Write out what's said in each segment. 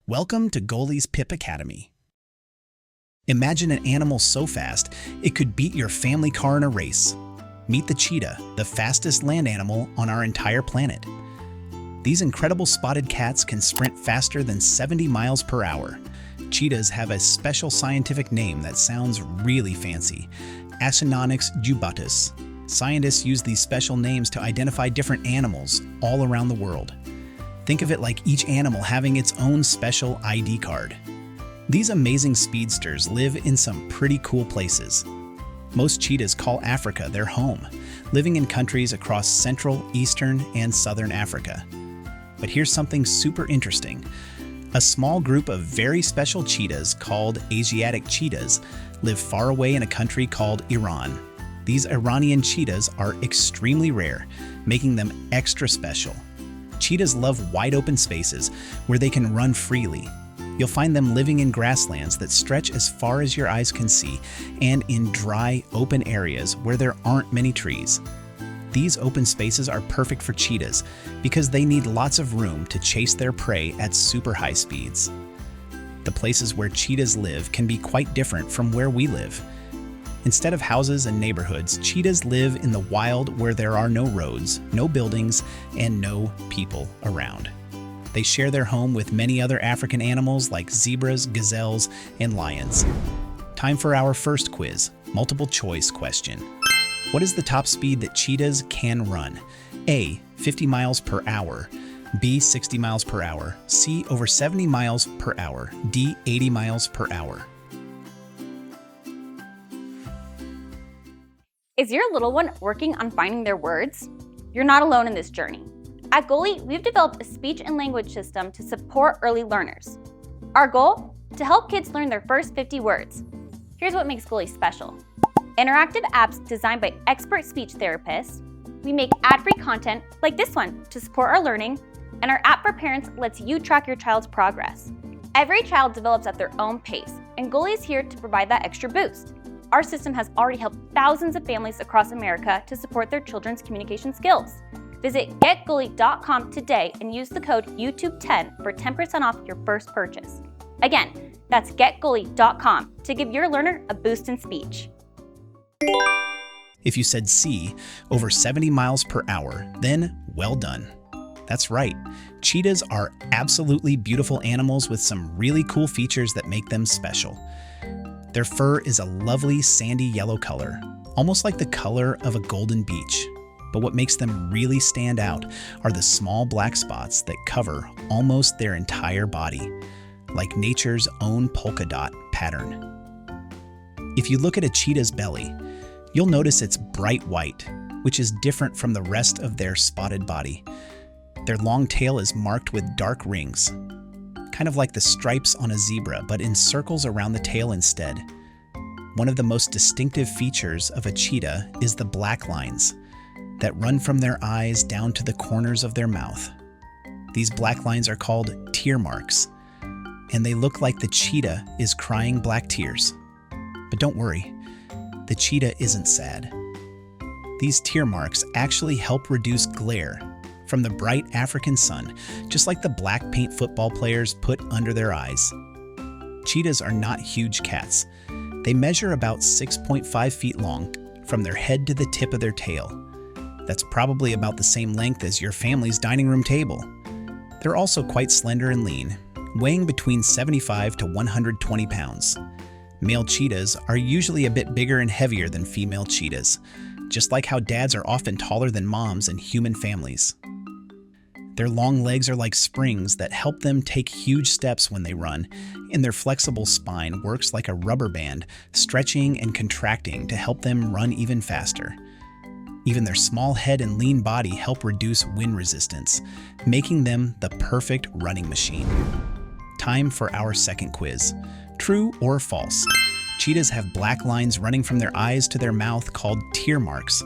Welcome to Goalie's Pip Academy. Imagine an animal so fast it could beat your family car in a race. Meet the cheetah, the fastest land animal on our entire planet. These incredible spotted cats can sprint faster than 70 miles per hour. Cheetahs have a special scientific name that sounds really fancy, Acinonyx jubatus. Scientists use these special names to identify different animals all around the world. Think of it like each animal having its own special ID card. These amazing speedsters live in some pretty cool places. Most cheetahs call Africa their home, living in countries across Central, Eastern, and Southern Africa. But here's something super interesting. A small group of very special cheetahs called Asiatic cheetahs live far away in a country called Iran. These Iranian cheetahs are extremely rare, making them extra special. Cheetahs love wide open spaces where they can run freely. You'll find them living in grasslands that stretch as far as your eyes can see and in dry, open areas where there aren't many trees. These open spaces are perfect for cheetahs because they need lots of room to chase their prey at super high speeds. The places where cheetahs live can be quite different from where we live. Instead of houses and neighborhoods, cheetahs live in the wild where there are no roads, no buildings, and no people around. They share their home with many other African animals like zebras, gazelles, and lions. Time for our first quiz, multiple choice question. What is the top speed that cheetahs can run? A, 50 miles per hour, B, 60 miles per hour, C, over 70 miles per hour, D, 80 miles per hour. Is your little one working on finding their words? You're not alone in this journey. At Goalie, we've developed a speech and language system to support early learners. Our goal? To help kids learn their first 50 words. Here's what makes Goalie special. Interactive apps designed by expert speech therapists. We make ad-free content like this one to support our learning, and our app for parents lets you track your child's progress. Every child develops at their own pace, and Goalie is here to provide that extra boost. Our system has already helped thousands of families across America to support their children's communication skills. Visit getgoalie.com today and use the code YouTube10 for 10% off your first purchase. Again, that's getgoalie.com to give your learner a boost in speech. If you said C, over 70 miles per hour, then well done. That's right. Cheetahs are absolutely beautiful animals with some really cool features that make them special. Their fur is a lovely sandy yellow color, almost like the color of a golden beach. But what makes them really stand out are the small black spots that cover almost their entire body, like nature's own polka dot pattern. If you look at a cheetah's belly, you'll notice it's bright white, which is different from the rest of their spotted body. Their long tail is marked with dark rings, kind of like the stripes on a zebra, but in circles around the tail instead. One of the most distinctive features of a cheetah is the black lines that run from their eyes down to the corners of their mouth. These black lines are called tear marks, and they look like the cheetah is crying black tears. But don't worry, the cheetah isn't sad. These tear marks actually help reduce glare from the bright African sun, just like the black paint football players put under their eyes. Cheetahs are not huge cats. They measure about 6.5 feet long from their head to the tip of their tail. That's probably about the same length as your family's dining room table. They're also quite slender and lean, weighing between 75 to 120 pounds. Male cheetahs are usually a bit bigger and heavier than female cheetahs, just like how dads are often taller than moms in human families. Their long legs are like springs that help them take huge steps when they run, and their flexible spine works like a rubber band, stretching and contracting to help them run even faster. Even their small head and lean body help reduce wind resistance, making them the perfect running machine. Time for our second quiz. True or false? Cheetahs have black lines running from their eyes to their mouth called tear marks.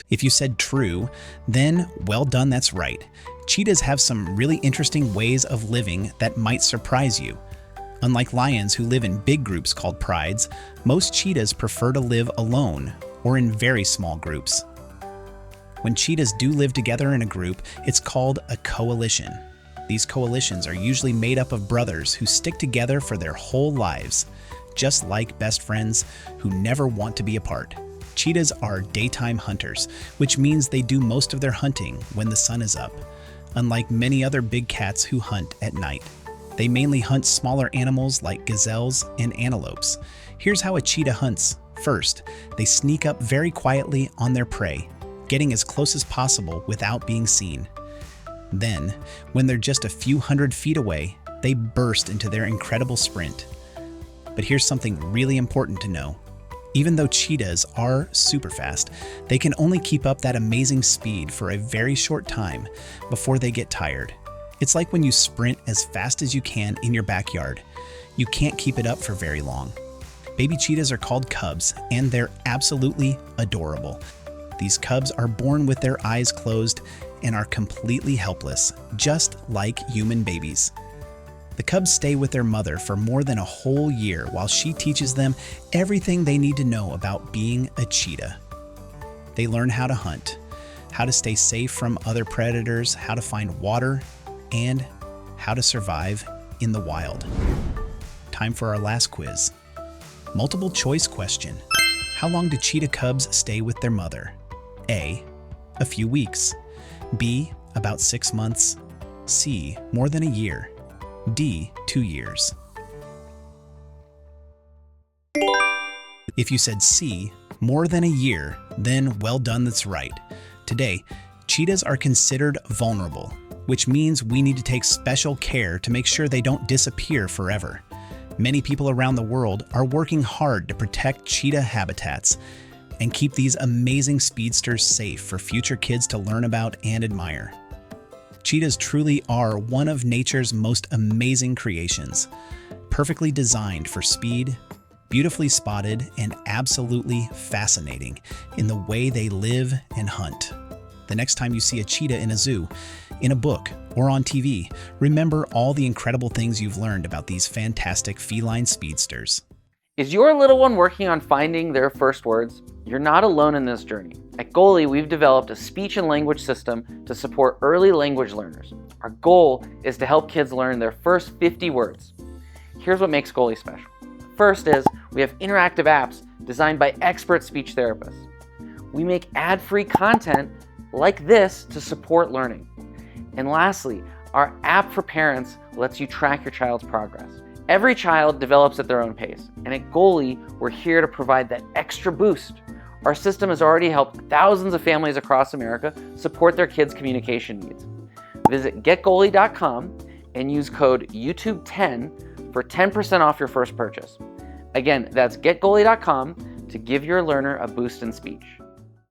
If you said true, then well done, that's right. Cheetahs have some really interesting ways of living that might surprise you. Unlike lions who live in big groups called prides, most cheetahs prefer to live alone or in very small groups. When cheetahs do live together in a group, it's called a coalition. These coalitions are usually made up of brothers who stick together for their whole lives, just like best friends who never want to be apart. Cheetahs are daytime hunters, which means they do most of their hunting when the sun is up, unlike many other big cats who hunt at night. They mainly hunt smaller animals like gazelles and antelopes. Here's how a cheetah hunts. First, they sneak up very quietly on their prey, getting as close as possible without being seen. Then, when they're just a few hundred feet away, they burst into their incredible sprint. But here's something really important to know. Even though cheetahs are super fast, they can only keep up that amazing speed for a very short time before they get tired. It's like when you sprint as fast as you can in your backyard. You can't keep it up for very long. Baby cheetahs are called cubs, and they're absolutely adorable. These cubs are born with their eyes closed and are completely helpless, just like human babies. The cubs stay with their mother for more than a whole year while she teaches them everything they need to know about being a cheetah. They learn how to hunt, how to stay safe from other predators, how to find water, and how to survive in the wild. Time for our last quiz. Multiple choice question. How long do cheetah cubs stay with their mother? A, a few weeks. B, about 6 months. C, more than a year. D, 2 years. If you said C, more than a year, then well done, that's right. Today, cheetahs are considered vulnerable, which means we need to take special care to make sure they don't disappear forever. Many people around the world are working hard to protect cheetah habitats and keep these amazing speedsters safe for future kids to learn about and admire. Cheetahs truly are one of nature's most amazing creations, perfectly designed for speed, beautifully spotted, and absolutely fascinating in the way they live and hunt. The next time you see a cheetah in a zoo, in a book, or on TV, remember all the incredible things you've learned about these fantastic feline speedsters. Is your little one working on finding their first words? You're not alone in this journey. At Guid, we've developed a speech and language system to support early language learners. Our goal is to help kids learn their first 50 words. Here's what makes Guid special. First is we have interactive apps designed by expert speech therapists. We make ad-free content like this to support learning. And lastly, our app for parents lets you track your child's progress. Every child develops at their own pace, and at Guid, we're here to provide that extra boost. Our system has already helped thousands of families across America support their kids' communication needs. Visit getguid.com and use code YouTube10 for 10% off your first purchase. Again, that's getguid.com to give your learner a boost in speech.